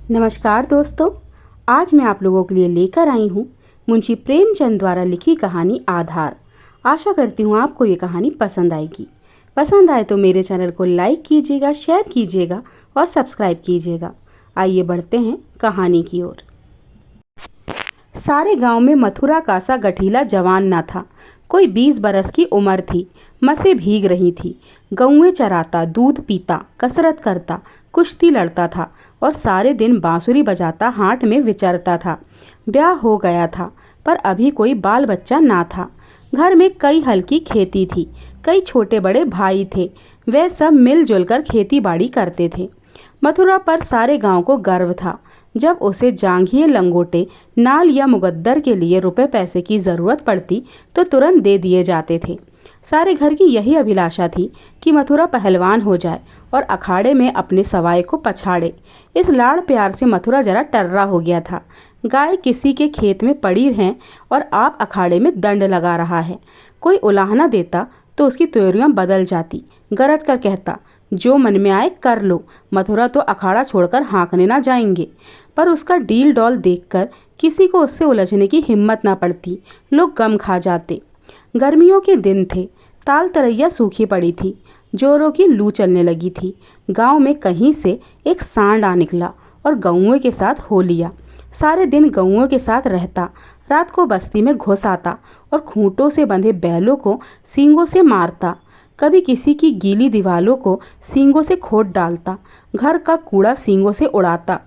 नमस्कार दोस्तों, आज मैं आप लोगों के लिए लेकर आई हूँ मुंशी प्रेमचंद द्वारा लिखी कहानी आधार। आशा करती हूँ आपको ये कहानी पसंद आएगी। पसंद आए तो मेरे चैनल को लाइक कीजिएगा, शेयर कीजिएगा और सब्सक्राइब कीजिएगा। आइए बढ़ते हैं कहानी की ओर। सारे गांव में मथुरा का सा गठीला जवान ना था। कोई 20 बरस की उम्र थी। मसें भीग रही थी। गौएं चराता, दूध पीता, कसरत करता, कुश्ती लड़ता था और सारे दिन बांसुरी बजाता हाट में विचरता था। ब्याह हो गया था पर अभी कोई बाल बच्चा ना था। घर में कई हल्की खेती थी। कई छोटे बड़े भाई थे। वे सब मिलजुल कर खेती बाड़ी करते थे। मथुरा पर सारे गांव को गर्व था। जब उसे जांघिए लंगोटे, नाल या मुकद्दर के लिए रुपए पैसे की ज़रूरत पड़ती तो तुरंत दे दिए जाते थे। सारे घर की यही अभिलाषा थी कि मथुरा पहलवान हो जाए और अखाड़े में अपने सवाए को पछाड़े। इस लाड़ प्यार से मथुरा जरा टर्रा हो गया था। गाय किसी के खेत में पड़ी है और आप अखाड़े में दंड लगा रहा है। कोई उलाहना देता तो उसकी त्योरियां बदल जाती। गरज कर कहता, जो मन में आए कर लो, मथुरा तो अखाड़ा छोड़कर हाँकने ना जाएंगे। पर उसका डील डॉल देखकर किसी को उससे उलझने की हिम्मत ना पड़ती। लोग गम खा जाते। गर्मियों के दिन थे। ताल तरैया सूखी पड़ी थी। जोरों की लू चलने लगी थी। गांव में कहीं से एक सांड आ निकला और गौओं के साथ हो लिया। सारे दिन गौओं के साथ रहता। रात को बस्ती में घुस आता और खूंटों से बंधे बैलों को सींगों से मारता। कभी किसी की गीली दीवालों को सींगों से खोद डालता। घर का कूड़ा सींगों से उड़ाता।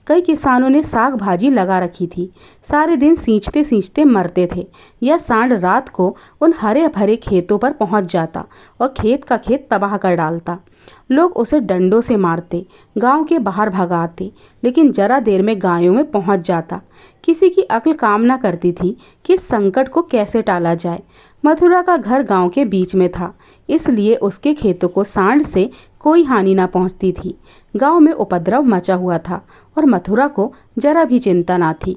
कई किसानों ने साग भाजी लगा रखी थी। सारे दिन सींचते सींचते मरते थे। यह सांड रात को उन हरे भरे खेतों पर पहुंच जाता और खेत का खेत तबाह कर डालता। लोग उसे डंडों से मारते, गांव के बाहर भगाते, लेकिन जरा देर में गायों में पहुंच जाता। किसी की अक्ल काम ना करती थी कि इस संकट को कैसे टाला जाए। मथुरा का घर गांव के बीच में था, इसलिए उसके खेतों को सांड से कोई हानि ना पहुंचती थी। गांव में उपद्रव मचा हुआ था और मथुरा को जरा भी चिंता ना थी।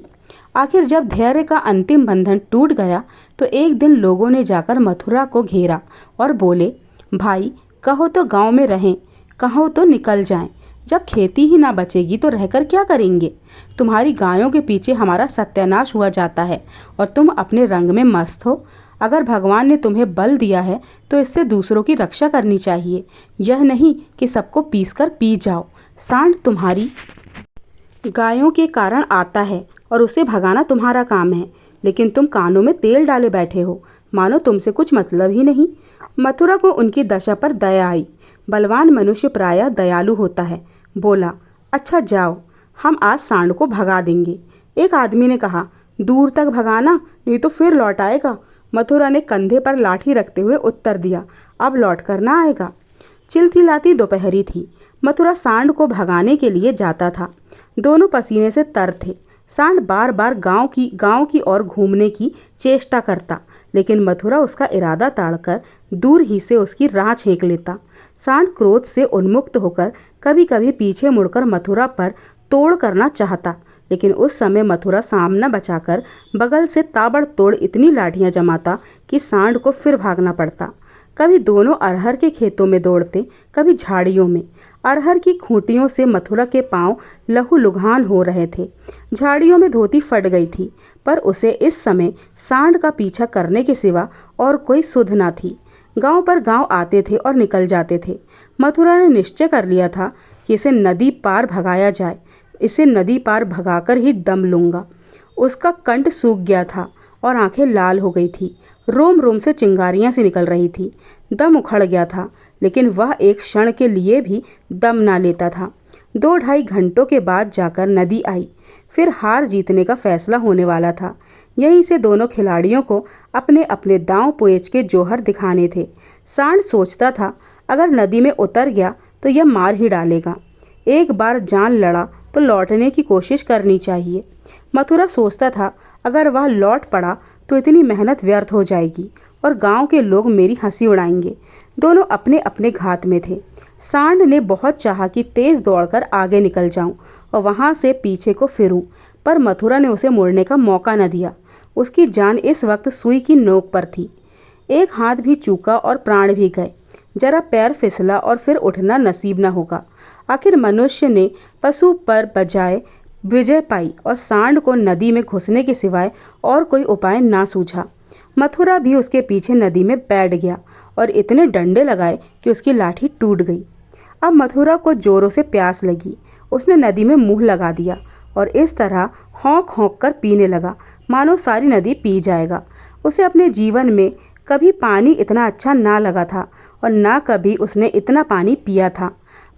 आखिर जब धैर्य का अंतिम बंधन टूट गया तो एक दिन लोगों ने जाकर मथुरा को घेरा और बोले, भाई कहो तो गांव में रहें, कहो तो निकल जाएं। जब खेती ही ना बचेगी तो रहकर क्या करेंगे? तुम्हारी गायों के पीछे हमारा सत्यानाश हुआ जाता है और तुम अपने रंग में मस्त हो। अगर भगवान ने तुम्हें बल दिया है तो इससे दूसरों की रक्षा करनी चाहिए, यह नहीं कि सबको पीसकर पी जाओ। सांड तुम्हारी गायों के कारण आता है और उसे भगाना तुम्हारा काम है, लेकिन तुम कानों में तेल डाले बैठे हो, मानो तुमसे कुछ मतलब ही नहीं। मथुरा को उनकी दशा पर दया आई। बलवान मनुष्य प्रायः दयालु होता है। बोला, अच्छा जाओ, हम आज सांड को भगा देंगे। एक आदमी ने कहा, दूर तक भगाना, नहीं तो फिर लौट आएगा। मथुरा ने कंधे पर लाठी रखते हुए उत्तर दिया, अब लौट कर ना आएगा। चिलचिलाती दोपहरी थी। मथुरा सांड को भगाने के लिए जाता था। दोनों पसीने से तर थे। सांड बार बार गांव की ओर घूमने की चेष्टा करता, लेकिन मथुरा उसका इरादा ताड़कर दूर ही से उसकी राह छींक लेता। सांड क्रोध से उन्मुक्त होकर कभी कभी पीछे मुड़कर मथुरा पर तोड़ करना चाहता, लेकिन उस समय मथुरा सामना बचाकर बगल से ताबड़तोड़ इतनी लाठियां जमाता कि सांड को फिर भागना पड़ता। कभी दोनों अरहर के खेतों में दौड़ते, कभी झाड़ियों में। अरहर की खूंटियों से मथुरा के पांव लहूलुहान हो रहे थे। झाड़ियों में धोती फट गई थी, पर उसे इस समय सांड का पीछा करने के सिवा और कोई सुध न थी। गांव पर गांव आते थे और निकल जाते थे। मथुरा ने निश्चय कर लिया था कि इसे नदी पार भगाया जाए। इसे नदी पार भगाकर ही दम लूंगा। उसका कंठ सूख गया था और आंखें लाल हो गई थी। रोम रोम से चिंगारियां सी निकल रही थी। दम उखड़ गया था, लेकिन वह एक क्षण के लिए भी दम ना लेता था। 2-2.5 घंटों के बाद जाकर नदी आई। फिर हार जीतने का फैसला होने वाला था। यहीं से दोनों खिलाड़ियों को अपने अपने दांव पेच के जोहर दिखाने थे। सांड सोचता था, अगर नदी में उतर गया तो यह मार ही डालेगा। एक बार जान लड़ा तो लौटने की कोशिश करनी चाहिए। मथुरा सोचता था, अगर वह लौट पड़ा तो इतनी मेहनत व्यर्थ हो जाएगी और गांव के लोग मेरी हंसी उड़ाएंगे। दोनों अपने अपने घात में थे। सांड ने बहुत चाहा कि तेज दौड़कर आगे निकल जाऊं और वहां से पीछे को फिरूं, पर मथुरा ने उसे मुड़ने का मौका न दिया। उसकी जान इस वक्त सुई की नोक पर थी। एक हाथ भी चूका और प्राण भी गए। जरा पैर फिसला और फिर उठना नसीब न होगा। आखिर मनुष्य ने पशु पर बजाय विजय पाई और सांड को नदी में घुसने के सिवाय और कोई उपाय ना सूझा। मथुरा भी उसके पीछे नदी में बैठ गया और इतने डंडे लगाए कि उसकी लाठी टूट गई। अब मथुरा को जोरों से प्यास लगी। उसने नदी में मुंह लगा दिया और इस तरह हौंक हौंक कर पीने लगा मानो सारी नदी पी जाएगा। उसे अपने जीवन में कभी पानी इतना अच्छा ना लगा था और ना कभी उसने इतना पानी पिया था।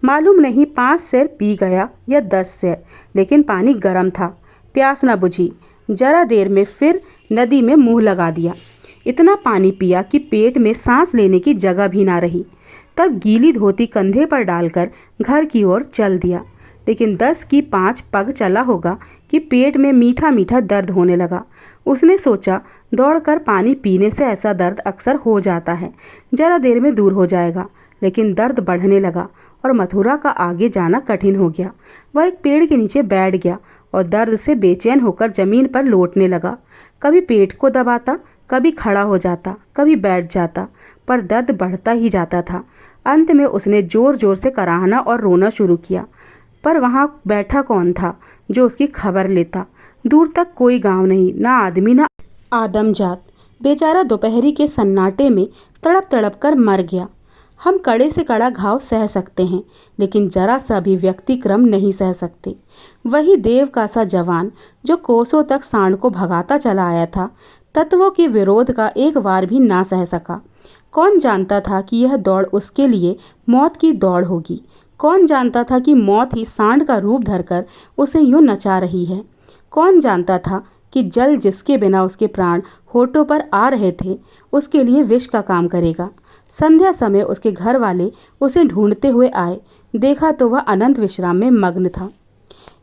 मालूम नहीं 5 सेर पी गया या 10 सेर, लेकिन पानी गर्म था। प्यास न बुझी। जरा देर में फिर नदी में मुंह लगा दिया। इतना पानी पिया कि पेट में सांस लेने की जगह भी ना रही। तब गीली धोती कंधे पर डालकर घर की ओर चल दिया। लेकिन 10 की 5 पग चला होगा कि पेट में मीठा मीठा दर्द होने लगा। उसने सोचा दौड़कर पानी पीने से ऐसा दर्द अक्सर हो जाता है, जरा देर में दूर हो जाएगा। लेकिन दर्द बढ़ने लगा और मथुरा का आगे जाना कठिन हो गया। वह एक पेड़ के नीचे बैठ गया और दर्द से बेचैन होकर जमीन पर लौटने लगा। कभी पेट को दबाता, कभी खड़ा हो जाता, कभी बैठ जाता, पर दर्द बढ़ता ही जाता था। अंत में उसने जोर जोर से कराहना और रोना शुरू किया, पर वहाँ बैठा कौन था जो उसकी खबर लेता। दूर तक कोई गांव नहीं, ना आदमी ना आदमजात। बेचारा दोपहरी के सन्नाटे में तड़प तड़प कर मर गया। हम कड़े से कड़ा घाव सह सकते हैं, लेकिन जरा सा भी व्यक्तिक्रम नहीं सह सकते। वही देव का सा जवान जो कोसों तक सांड को भगाता चला आया था, तत्वों के विरोध का एक वार भी ना सह सका। कौन जानता था कि यह दौड़ उसके लिए मौत की दौड़ होगी। कौन जानता था कि मौत ही सांड का रूप धरकर उसे यूं नचा रही है। कौन जानता था कि जल जिसके बिना उसके प्राण होठों पर आ रहे थे, उसके लिए विष का काम करेगा। संध्या समय उसके घर वाले उसे ढूंढते हुए आए। देखा तो वह अनंत विश्राम में मग्न था।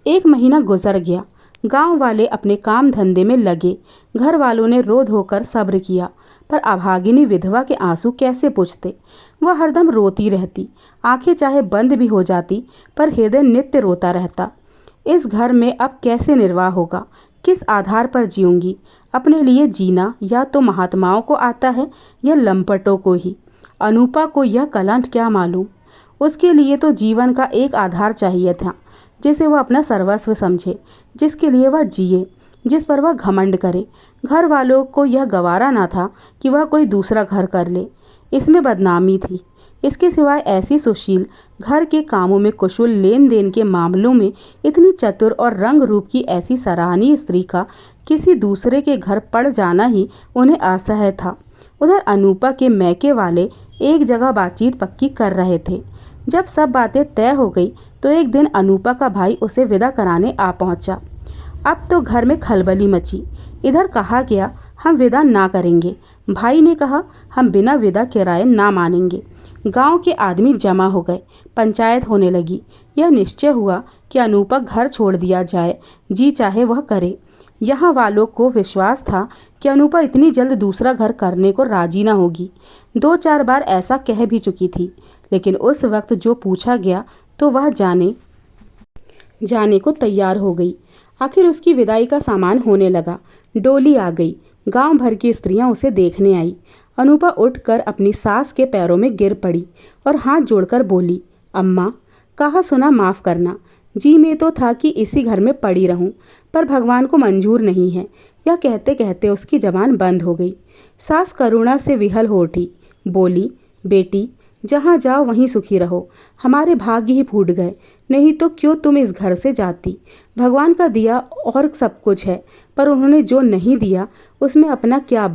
1 महीना गुजर गया। गांव वाले अपने काम धंधे में लगे। घर वालों ने रो धोकर सब्र किया, पर अभागिनी विधवा के आंसू कैसे पुछते। वह हरदम रोती रहती। आंखें चाहे बंद भी हो जाती, पर हृदय नित्य रोता रहता। इस घर में अब कैसे निर्वाह होगा, किस आधार पर जीऊंगी। अपने लिए जीना या तो महात्माओं को आता है या लंपटों को ही। अनूपा को यह कलंक क्या मालूम। उसके लिए तो जीवन का एक आधार चाहिए था, जिसे वह अपना सर्वस्व समझे, जिसके लिए वह जिए, जिस पर वह घमंड करे। घर वालों को यह गवारा ना था कि वह कोई दूसरा घर कर ले। इसमें बदनामी थी। इसके सिवाय ऐसी सुशील, घर के कामों में कुशल, लेन देन के मामलों में इतनी चतुर और रंग रूप की ऐसी सराहनीय स्त्री का किसी दूसरे के घर पड़ जाना ही उन्हें असह्य था। उधर अनूपा के मैके वाले एक जगह बातचीत पक्की कर रहे थे। जब सब बातें तय हो गई तो एक दिन अनूपा का भाई उसे विदा कराने आ पहुंचा। अब तो घर में खलबली मची। इधर कहा गया हम विदा ना करेंगे। भाई ने कहा हम बिना विदा किराए ना मानेंगे। गांव के आदमी जमा हो गए। पंचायत होने लगी। यह निश्चय हुआ कि अनूपा घर छोड़ दिया जाए, जी चाहे वह करे। यहाँ वालों को विश्वास था कि अनूपा इतनी जल्द दूसरा घर करने को राजी ना होगी। 2-4 बार ऐसा कह भी चुकी थी, लेकिन उस वक्त जो पूछा गया तो वह जाने को तैयार हो गई। आखिर उसकी विदाई का सामान होने लगा। डोली आ गई। गांव भर की स्त्रियां उसे देखने आई। अनूपा उठकर अपनी सास के पैरों में गिर पड़ी और हाथ जोड़कर बोली, अम्मा, कहा सुना माफ़ करना। जी में तो था कि इसी घर में पड़ी रहूं, पर भगवान को मंजूर नहीं है। यह कहते कहते उसकी जबान बंद हो गई। सास करुणा से विहल हो उठी। बोली, बेटी, जहाँ जाओ वहीं सुखी रहो। हमारे भाग्य ही फूट गए, नहीं तो क्यों तुम इस घर से जाती। भगवान का दिया और सब कुछ है, पर उन्होंने जो नहीं दिया उसमें अपना क्या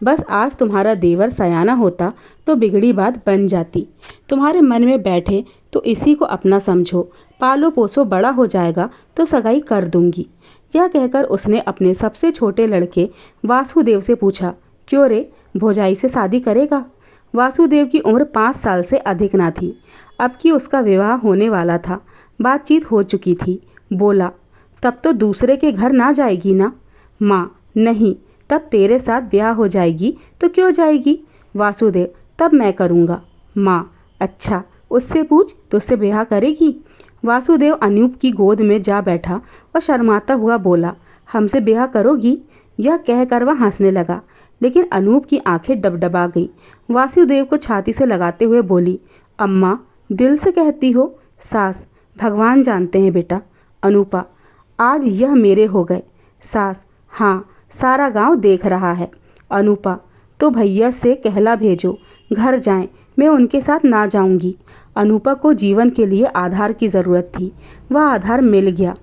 बस आज तुम्हारा देवर सयाना होता तो बिगड़ी बात बन जाती। तुम्हारे मन में बैठे तो इसी को अपना समझो। पालो पोसो बड़ा हो जाएगा तो सगाई कर दूंगी। यह कहकर उसने अपने सबसे छोटे लड़के वासुदेव से पूछा, क्यों रे, भौजाई से शादी करेगा? वासुदेव की उम्र 5 साल से अधिक ना थी। अब कि उसका विवाह होने वाला था। बातचीत हो चुकी थी। बोला, तब तो दूसरे के घर ना जाएगी ना? माँ, नहीं, तब तेरे साथ ब्याह हो जाएगी तो क्यों जाएगी? वासुदेव, तब मैं करूँगा। माँ, अच्छा, उससे पूछ, तो उससे ब्याह करेगी? वासुदेव अनूप की गोद में जा बैठा और शर्माता हुआ बोला, हमसे ब्याह करोगी? यह कहकर वह हंसने लगा, लेकिन अनूप की आंखें डबडबा गई। वासुदेव को छाती से लगाते हुए बोली, अम्मा, दिल से कहती हो? सास, भगवान जानते हैं बेटा। अनुपा, आज यह मेरे हो गए। सास, हाँ, सारा गांव देख रहा है। अनुपा, तो भैया से कहला भेजो, घर जाएं, मैं उनके साथ ना जाऊंगी। अनुपा को जीवन के लिए आधार की ज़रूरत थी, वह आधार मिल गया।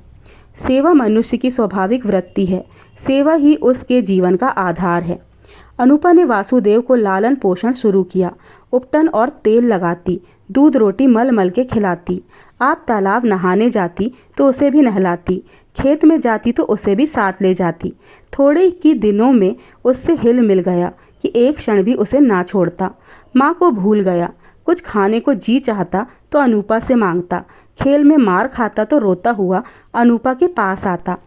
सेवा मनुष्य की स्वाभाविक वृत्ति है, सेवा ही उसके जीवन का आधार है। अनुपा ने वासुदेव को लालन पोषण शुरू किया। उपटन और तेल लगाती, दूध रोटी मल मल के खिलाती। आप तालाब नहाने जाती तो उसे भी नहलाती, खेत में जाती तो उसे भी साथ ले जाती। थोड़े ही दिनों में उससे हिल मिल गया कि एक क्षण भी उसे ना छोड़ता। माँ को भूल गया, कुछ खाने को जी चाहता तो अनुपा से मांगता, खेल में मार खाता तो रोता हुआ अनुपा के पास आता।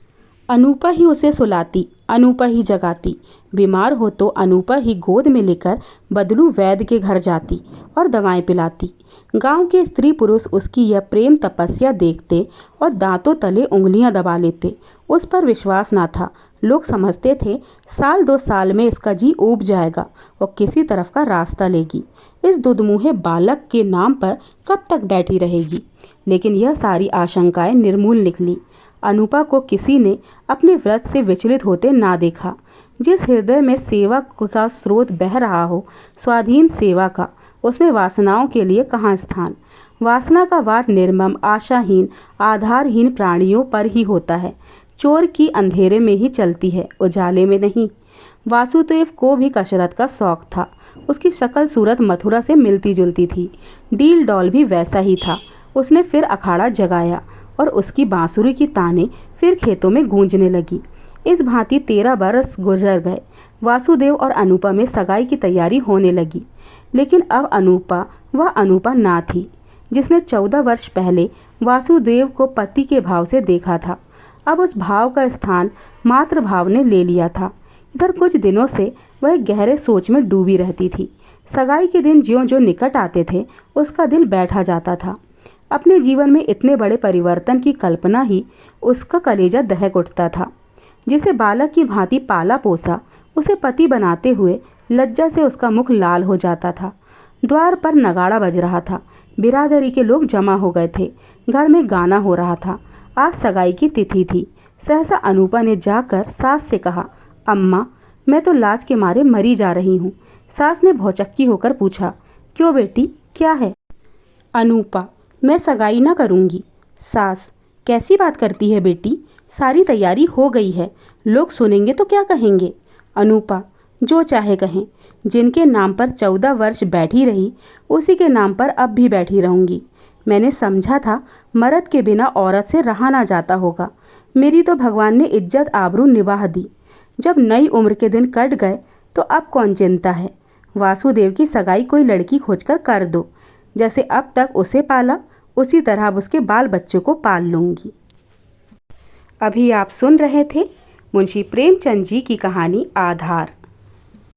अनुपा ही उसे सुलाती, अनुपा ही जगाती। बीमार हो तो अनुपा ही गोद में लेकर बदलू वैद्य के घर जाती और दवाएं पिलाती। गांव के स्त्री पुरुष उसकी यह प्रेम तपस्या देखते और दांतों तले उंगलियां दबा लेते। उस पर विश्वास ना था। लोग समझते थे साल 2 साल में इसका जी ऊब जाएगा और किसी तरफ का रास्ता लेगी। इस दुधमुहे बालक के नाम पर कब तक बैठी रहेगी। लेकिन यह सारी आशंकाएं निर्मूल निकली। अनुपा को किसी ने अपने व्रत से विचलित होते ना देखा। जिस हृदय में सेवा का स्रोत बह रहा हो, स्वाधीन सेवा का, उसमें वासनाओं के लिए कहाँ स्थान। वासना का वार निर्मम, आशाहीन, आधारहीन प्राणियों पर ही होता है। चोर की अंधेरे में ही चलती है, उजाले में नहीं। वासुदेव को भी कसरत का शौक था। उसकी शक्ल सूरत मथुरा से मिलती जुलती थी। डील डॉल भी वैसा ही था। उसने फिर अखाड़ा जगाया और उसकी बांसुरी की तानें फिर खेतों में गूंजने लगी। इस भांति 13 बरस गुजर गए। वासुदेव और अनुपा में सगाई की तैयारी होने लगी। लेकिन अब अनुपा वह अनुपा ना थी जिसने 14 वर्ष पहले वासुदेव को पति के भाव से देखा था। अब उस भाव का स्थान मातृ भाव ने ले लिया था। इधर कुछ दिनों से वह गहरे सोच में डूबी रहती थी। सगाई के दिन ज्यों ज्यों निकट आते थे उसका दिल बैठा जाता था। अपने जीवन में इतने बड़े परिवर्तन की कल्पना ही उसका कलेजा दहक उठता था। जिसे बालक की भांति पाला पोसा, उसे पति बनाते हुए लज्जा से उसका मुख लाल हो जाता था। द्वार पर नगाड़ा बज रहा था। बिरादरी के लोग जमा हो गए थे। घर में गाना हो रहा था। आज सगाई की तिथि थी। सहसा अनुपा ने जाकर सास से कहा, अम्मा, मैं तो लाज के मारे मरी जा रही हूँ। सास ने भौचक्की होकर पूछा, क्यों बेटी, क्या है? अनुपा, मैं सगाई ना करूँगी। सास, कैसी बात करती है बेटी, सारी तैयारी हो गई है, लोग सुनेंगे तो क्या कहेंगे? अनुपा, जो चाहे कहें, जिनके नाम पर 14 वर्ष बैठी रही उसी के नाम पर अब भी बैठी रहूँगी। मैंने समझा था मर्द के बिना औरत से रहा ना जाता होगा। मेरी तो भगवान ने इज्जत आबरू निभाह दी। जब नई उम्र के दिन कट गए तो अब कौन चिंता है। वासुदेव की सगाई कोई लड़की खोजकर कर दो। जैसे अब तक उसे पाला उसी तरह अब उसके बाल बच्चों को पाल लूँगी। अभी आप सुन रहे थे मुंशी प्रेमचंद जी की कहानी आधार।